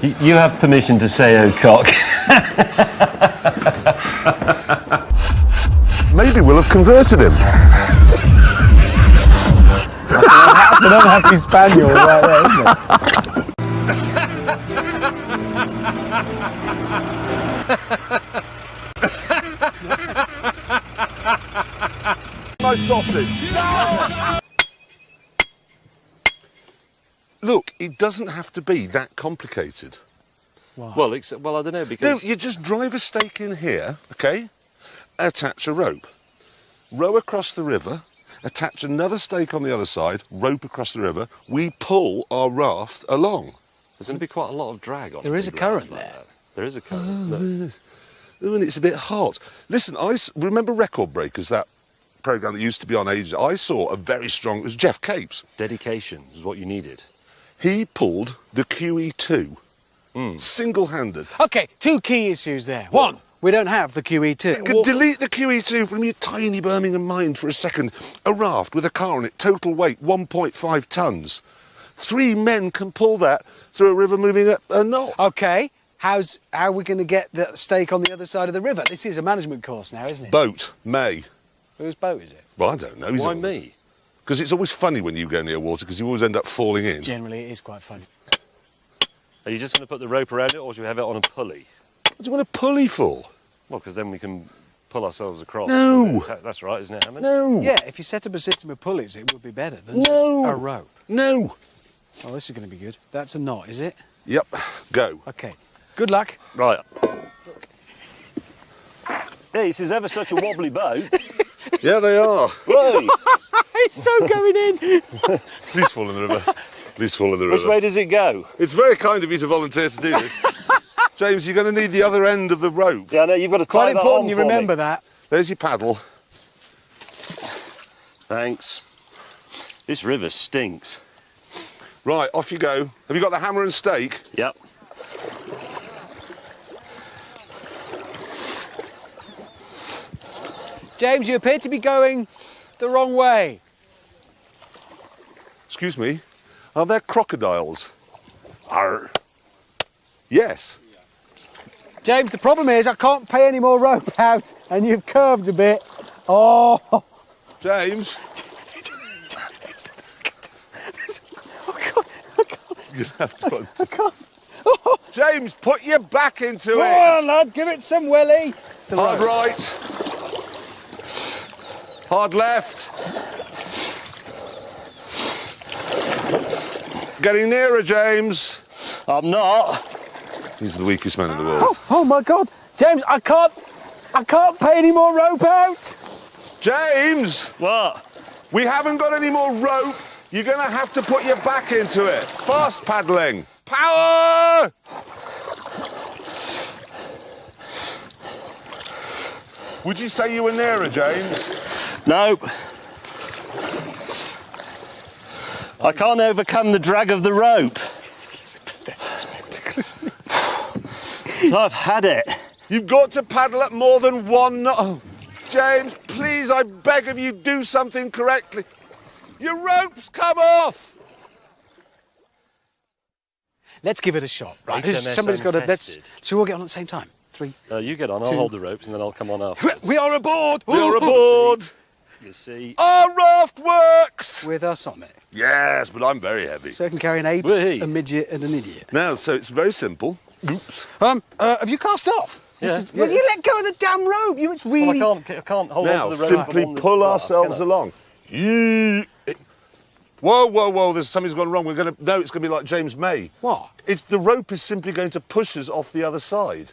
You have permission to say "oh cock." Maybe we'll have converted him. That's an unhappy spaniel right there, isn't it? My sausage. Look, it doesn't have to be that complicated. Why? Well, I don't know, because... No, you just drive a stake in here, OK? Attach a rope. Row across the river, attach another stake on the other side, rope across the river. We pull our raft along. There's going to be quite a lot of drag on it. There is a current there. There is a current. Oh, and it's a bit hot. Listen, I remember Record Breakers, that programme that used to be on ages. I saw a very strong... It was Jeff Capes. Dedication is what you needed. He pulled the QE2, single-handed. OK, two key issues there. One, we don't have the QE2. Delete the QE2 from your tiny Birmingham mind for a second. A raft with a car on it, total weight 1.5 tonnes. 3 men can pull that through a river moving at a knot. OK, how are we going to get the stake on the other side of the river? This is a management course now, isn't it? Boat, May. Whose boat is it? Well, I don't know. Why me? Because it's always funny when you go near water, because you always end up falling in. Generally, it is quite funny. Are you just going to put the rope around it, or should we have it on a pulley? What do you want a pulley for? Well, because then we can pull ourselves across. No! That's right, isn't it, Hammond? No! Yeah, if you set up a system of pulleys, it would be better than just a rope. No! Oh, this is going to be good. That's a knot, is it? Yep, go. OK. Good luck. Right. Hey, this is ever such a wobbly boat. Yeah, they are. Whoa! It's so going in. Please fall in the river. Please fall in the river. Which way does it go? It's very kind of you to volunteer to do this. James, you're going to need the other end of the rope. Yeah, I know, you've got to tie Quite that important on you for remember me. that. There's your paddle. Thanks. This river stinks. Right, off you go. Have you got the hammer and stake? Yep. James, you appear to be going the wrong way. Excuse me, are there crocodiles? Arr. Yes. James, the problem is I can't pay any more rope out and you've curved a bit. Oh. James. I can't. Oh. James, put your back into it. Go on, lad, give it some welly. Hard right. Hard left. Getting nearer, James. I'm not. He's the weakest man in the world. Oh my God, James, I can't pay any more rope out. James! What? We haven't got any more rope. You're going to have to put your back into it. Fast paddling. Power! Would you say you were nearer, James? Nope. I can't overcome the drag of the rope. It's a pathetic spectacle, isn't it? I've had it. You've got to paddle at more than one knot. Oh, James, please, I beg of you, do something correctly. Your rope's come off. Let's give it a shot, right? HMS Somebody's got to. untested. So we'll get on at the same time. 3. You get on, I'll 2. hold the ropes and then I'll come on afterwards. We are aboard. We're aboard. You see. Our raft works. With us on it. Yes, but I'm very heavy. So it can carry an ape, Whee. a midget, and an idiot. Now, so it's very simple. Oops. Have you cast off? Yeah. Well, you let go of the damn rope. It's really. Well, I can't hold Now, on to the rope. simply I'm on the pull raft, ourselves can I? along. Whoa, whoa, whoa, there's something's gone wrong. No, it's going to be like James May. What? The rope is simply going to push us off the other side.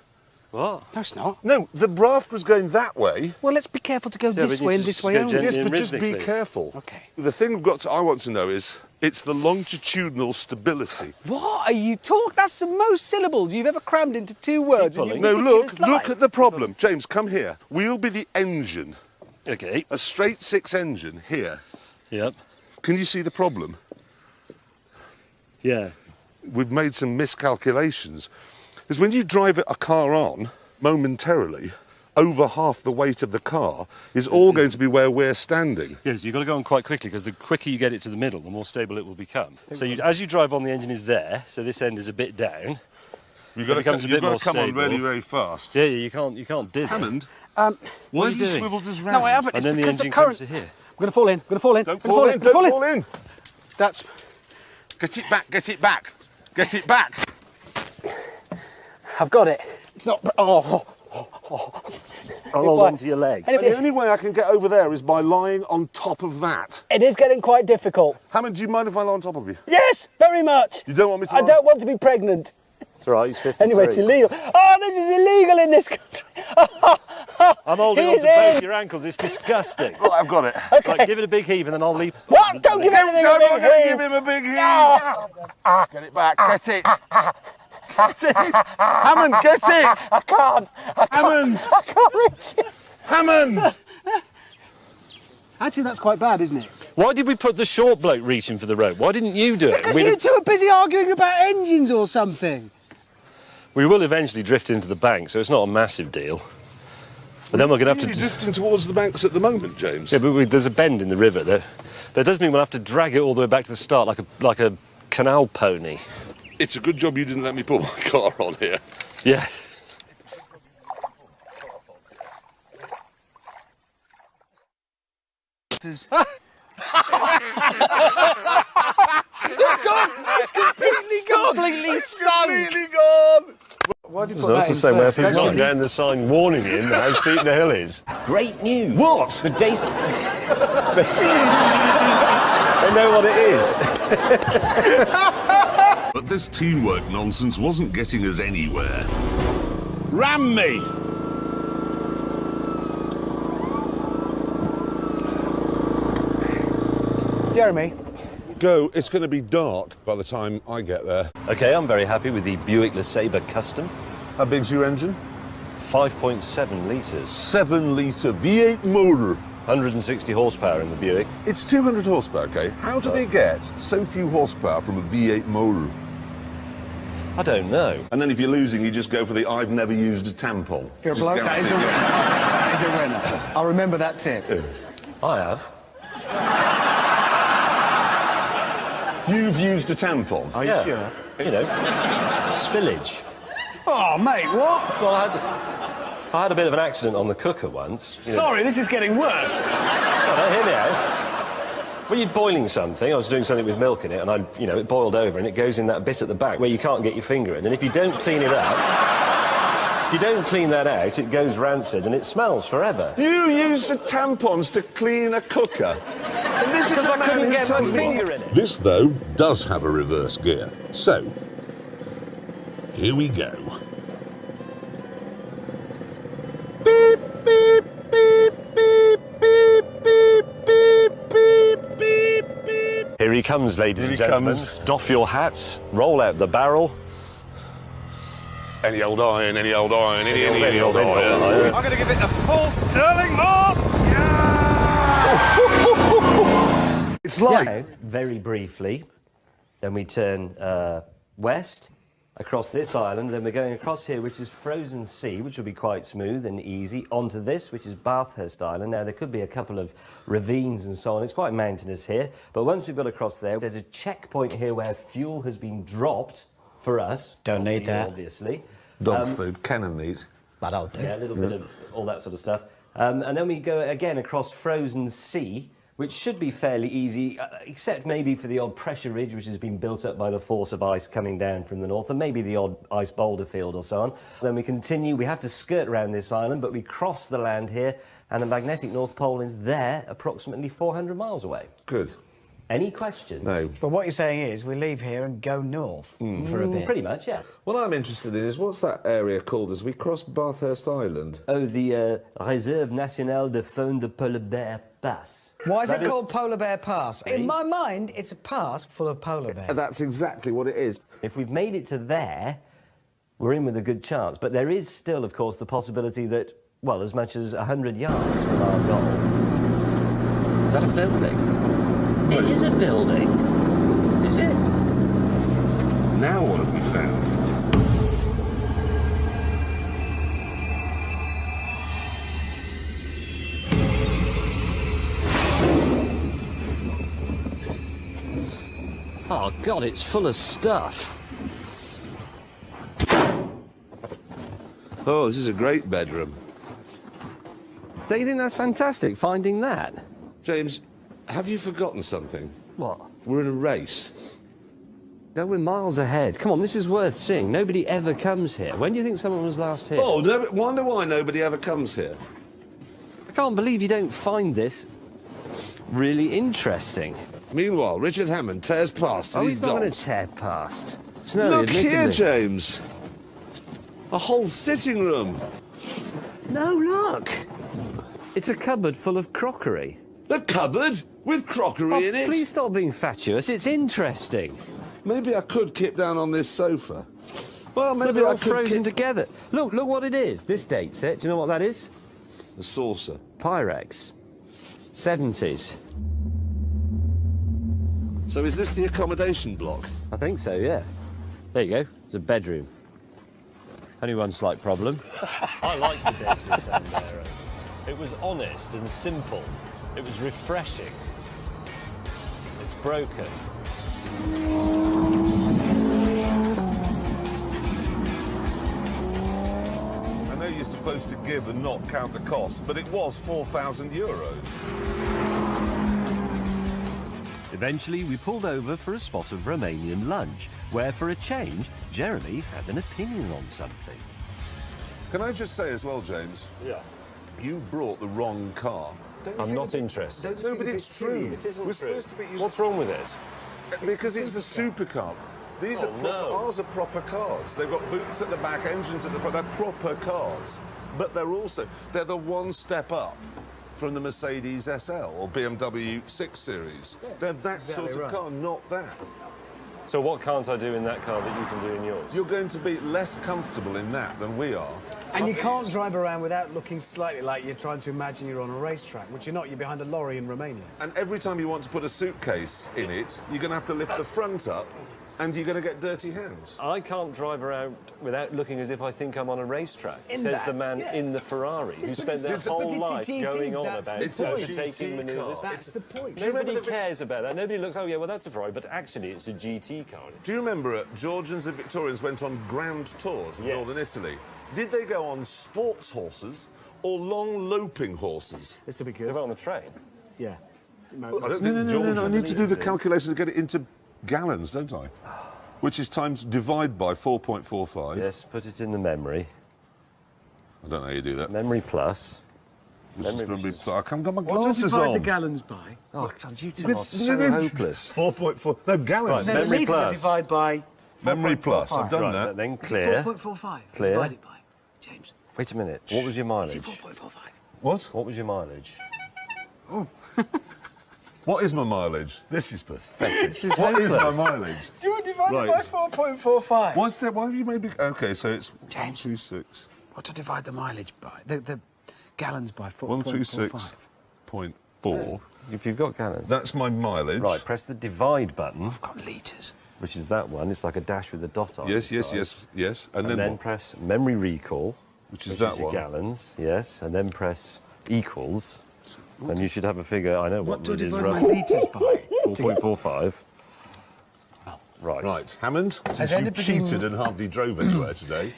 What? No, it's not. No, the raft was going that way. Well, let's be careful to go this but way you and this just way go only. gently. Yes, and but just be rhythmically. careful. Okay. The thing I want to know is, it's the longitudinal stability. What are you talking? That's the most syllables you've ever crammed into 2 words. in your No, ridiculous look life. at the problem. James, come here. We'll be the engine. Okay. A straight 6 engine here. Yep. Can you see the problem? Yeah. We've made some miscalculations. Because when you drive a car on, momentarily, over half the weight of the car is all going to be where we're standing. Yes, you've got to go on quite quickly because the quicker you get it to the middle, the more stable it will become. So as you drive on, the engine is there, so this end is a bit down. You've got becomes a bit more come on stable. really, really fast. Yeah, you can't do that. Hammond, What why are have you you doing? swiveled us round? No, I haven't. And It's then the because engine current... comes to here. I'm going to fall in. I'm going to fall in. Don't I'm gonna fall in, I'm gonna don't fall in. That's... Get it back, get it back. Get it back. I've got it. It's not... Oh. I'll hold on to your leg. And The only way I can get over there is by lying on top of that. It is getting quite difficult. Hammond, do you mind if I lie on top of you? Yes, very much. You don't want me to I lie? don't want to be pregnant. It's all right, he's 53. Anyway, it's illegal. Oh, this is illegal in this country. I'm holding on He's to both in. your ankles. It's disgusting. Right, I've got it. Okay. Right, give it a big heave and then I'll leave. What? Don't give anything I'm a big not going to heave. give him a big heave. Ah. Get it back, get it. Get it. Hammond, get it. I can't. Hammond. I can't reach it. Hammond. Actually, that's quite bad, isn't it? Why did we put the short bloke reaching for the rope? Why didn't you do it? Because you two are busy arguing about engines or something. We will eventually drift into the bank, so it's not a massive deal. But then we're going to have You're to... drifting towards the banks at the moment, James. Yeah, but there's a bend in the river there. But it does mean we'll have to drag it all the way back to the start like a canal pony. It's a good job you didn't let me put my car on here. Yeah. It's gone. It's completely gone. Completely sunk. Completely gone. Why did you That's the same way if you've not Actually, down the sign warning him how steep the hill is. Great news. What? The day's... They know what it is. But this teamwork nonsense wasn't getting us anywhere. Ram me! Jeremy. Go, it's going to be dark by the time I get there. OK, I'm very happy with the Buick LeSabre Custom. How big's your engine? 5.7 litres. 7-litre V8 motor. 160 horsepower in the Buick. It's 200 horsepower, okay? How do they get so few horsepower from a V8 motor? I don't know. And then if you're losing, you just go for the I've never used a tampon. If you're a bloke, that is a winner. That is a winner. I'll remember that tip. I have. You've used a tampon? Are you sure? You know, spillage. Oh, mate, what? Well, I had a bit of an accident on the cooker once. You know. Sorry, this is getting worse. Oh, no, hear me out. When you're boiling something, I was doing something with milk in it, and it boiled over, and it goes in that bit at the back where you can't get your finger in. And if you don't clean it up, if you don't clean that out, it goes rancid and it smells forever. You use the tampons to clean a cooker? And this Because is a I man couldn't who get my told me. finger in it. This, though, does have a reverse gear. So, here we go. Beep, beep, beep, beep, beep, beep, beep, beep, beep, beep. Here he comes, ladies Here and he gentlemen. comes. Doff your hats, roll out the barrel. Any old iron, any old iron, any old iron. iron. I'm going to give it a full Sterling Moss! It's like... South, very briefly. Then we turn west, across this island. Then we're going across here, which is Frozen Sea, which will be quite smooth and easy, onto this, which is Bathurst Island. Now, there could be a couple of ravines and so on. It's quite mountainous here. But once we've got across there, there's a checkpoint here where fuel has been dropped for us. Don't need that. Obviously. Dog food, cannon meat. But I'll do. Yeah, a little bit of all that sort of stuff. And then we go again across Frozen Sea, which should be fairly easy, except maybe for the odd pressure ridge, which has been built up by the force of ice coming down from the north, and maybe the odd ice boulder field or so on. Then we continue. We have to skirt around this island, but we cross the land here, and the magnetic North Pole is there, approximately 400 miles away. Good. Any questions? No. But what you're saying is we leave here and go north for a bit. Pretty much, yeah. What I'm interested in is what's that area called as we cross Bathurst Island? Oh, the Réserve Nationale de Faune de Polar Bear Pass. Why is That it called Polar Bear Pass? In my mind, it's a pass full of polar bears. That's exactly what it is. If we've made it to there, we're in with a good chance. But there is still, of course, the possibility that, well, as much as 100 yards from our goal. Is that a building? It is a building. Is it? Now what have we found? Oh, God, it's full of stuff. Oh, this is a great bedroom. Don't you think that's fantastic, finding that? James, have you forgotten something? What? We're in a race. No, we're miles ahead. Come on, this is worth seeing. Nobody ever comes here. When do you think someone was last here? Oh, no, wonder why nobody ever comes here. I can't believe you don't find this really interesting. Meanwhile, Richard Hammond tears past Oh, his he's not going to dogs. tear past. Snowy, Look here, admittedly. James. A whole sitting room. No, look. It's a cupboard full of crockery. A cupboard with crockery in it. Please stop being fatuous. It's interesting. Maybe I could kip down on this sofa. Well, Look, maybe they're I all could frozen together. Look what it is. This dates it. Do you know what that is? A saucer. Pyrex. 70s. So is this the accommodation block? I think so, yeah. There you go. It's a bedroom. Only one slight problem. I like the Daisy Sandero. It was honest and simple. It was refreshing. It's broken. I know you're supposed to give and not count the cost, but it was €4,000. Eventually, we pulled over for a spot of Romanian lunch, where, for a change, Jeremy had an opinion on something. Can I just say as well, James? Yeah. You brought the wrong car. I'm not interested. No, but it's true. It isn't We're true. supposed to be... What's wrong with it? Because it's a supercar. These Oh, are proper, no. ours are proper cars. They've got boots at the back, engines at the front. They're proper cars. But they're the one step up from the Mercedes SL or BMW 6 Series. They're that sort of car, not that. So what can't I do in that car that you can do in yours? You're going to be less comfortable in that than we are. And you can't drive around without looking slightly like you're trying to imagine you're on a racetrack, which you're not. You're behind a lorry in Romania. And every time you want to put a suitcase in it, you're going to have to lift the front up and you're going to get dirty hands. I can't drive around without looking as if I think I'm on a racetrack, says the man in the Ferrari, who spent their whole life going on about overtaking manoeuvres. That's the point. Nobody cares about that. Nobody looks, oh, yeah, well, that's a Ferrari, but actually it's a GT car. Do you remember Georgians and Victorians went on grand tours in northern Italy? Did they go on sports horses or long loping horses? This will be They good. went on the train. Yeah. I don't think Georgians... I need to do the calculation to get it into gallons, don't I? Which is times divide by 4.45. Yes, put it in the memory. I don't know how you do that. Memory plus. Which is going to be... I can't get my What do you glasses divide on. the gallons by? Oh, God, you two But are it's- so hopeless. 4.4... No, gallons. Right, No, memory litres plus. divide by Memory plus. I've done Right, that. then clear. 4.45. Clear. Divide it by. James. Wait a minute. What was your Is it mileage? 4.45? What? What was your mileage? What is my mileage? This is pathetic. This is What is my hopeless. mileage? Do you divide Right. it by 4.45? What's that? Why have you made me... OK, so it's James. 126. What to divide the mileage by? The gallons by 4.45. 126.4. If you've got gallons. That's my mileage. Right, press the divide button, I've got litres. which is that one. It's like a dash with a dot on Yes, the yes, side. yes, yes. And then what? press memory recall, Which is that your one. gallons, yes, and then press equals, and you should have a figure. I know What what do I it is. divide my Roughly litres by? 4.45. Right. Right, Hammond, since Has you anybody- cheated and hardly drove anywhere today,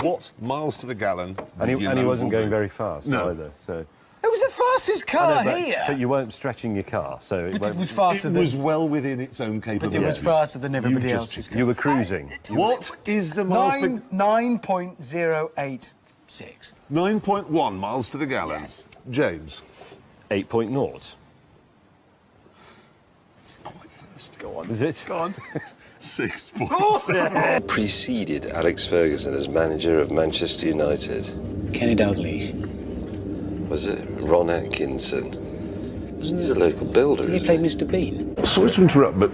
what miles to the gallon And did he, you and he know wasn't will going do? very fast No. either. So. It was the fastest car here. But you weren't stretching your car, so it But won't. it was faster It than... was well within its own But capabilities. it was faster than everybody You else's. just- You were cruising. What is the miles per... 9.086. 9.1 miles to the gallon. Yes. James. 8.0. Quite fast. Go on. Is it? Go on. 6.7. Preceded Alex Ferguson as manager of Manchester United. Kenny Dalglish. Was it Ron Atkinson? He's a local builder. Did he isn't play Mr. Bean? Sorry to interrupt, but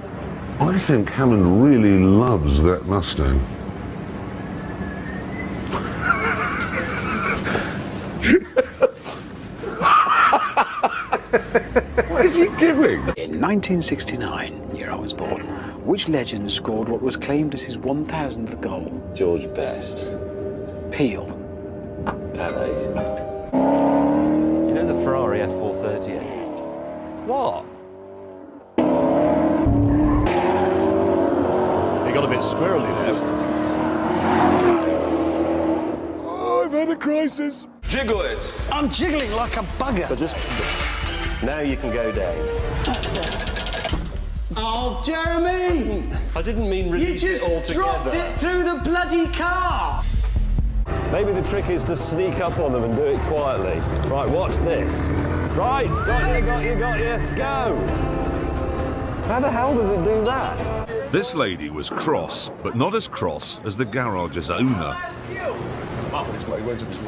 I think Hammond really loves that Mustang. What is he doing? In 1969, year I was born, which legend scored what was claimed as his 1,000th goal? George Best. Peel. Pele. You know the Ferrari F430 engine? What? It got a bit squirrely there. Oh, I've a crisis. Jiggle it. I'm jiggling like a bugger. But just... Now you can go down. Oh, Jeremy! I didn't mean release it altogether. You just dropped it through the bloody car! Maybe the trick is to sneak up on them and do it quietly. Right, watch this. Right, got you, go! How the hell does it do that? This lady was cross, but not as cross as the garage's owner.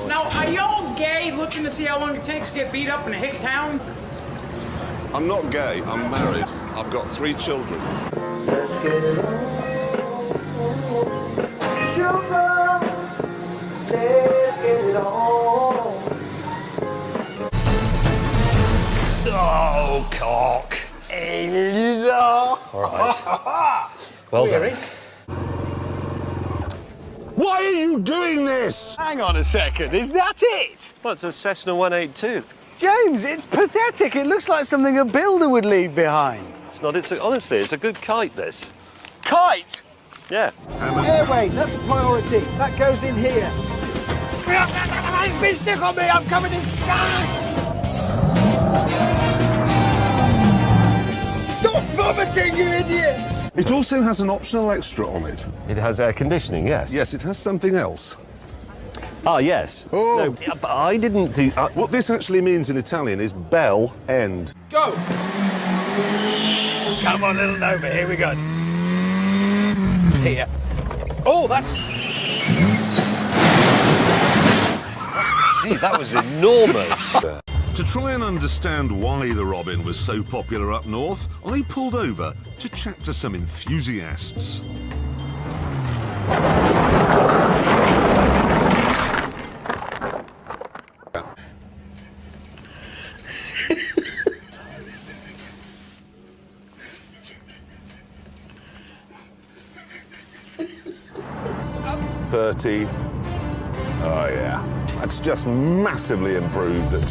Now, are y'all gay looking to see how long it takes to get beat up in a hick town? I'm not gay, I'm married. I've got 3 children. Oh, cock. Hey, loser! All right. Well done. Why are you doing this? Hang on a second, is that it? Well, it's a Cessna 182. James, it's pathetic. It looks like something a builder would leave behind. It's not, honestly, it's a good kite, this. Kite? Yeah. Airway, that's priority. That goes in here. It's been stuck on me, I'm coming in. Stop vomiting, you idiot! It also has an optional extra on it. It has air conditioning, yes. Yes, it has something else. Ah, yes. Oh. No, but I didn't do... What this actually means in Italian is bell end. Go! Come on, little Nova, here we go. Here. Oh, that's... Gee, that was enormous. To try and understand why the Robin was so popular up north, I pulled over to chat to some enthusiasts. $30. Oh yeah, that's just massively improved it.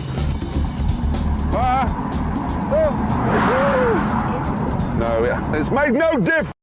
No, it's made no difference.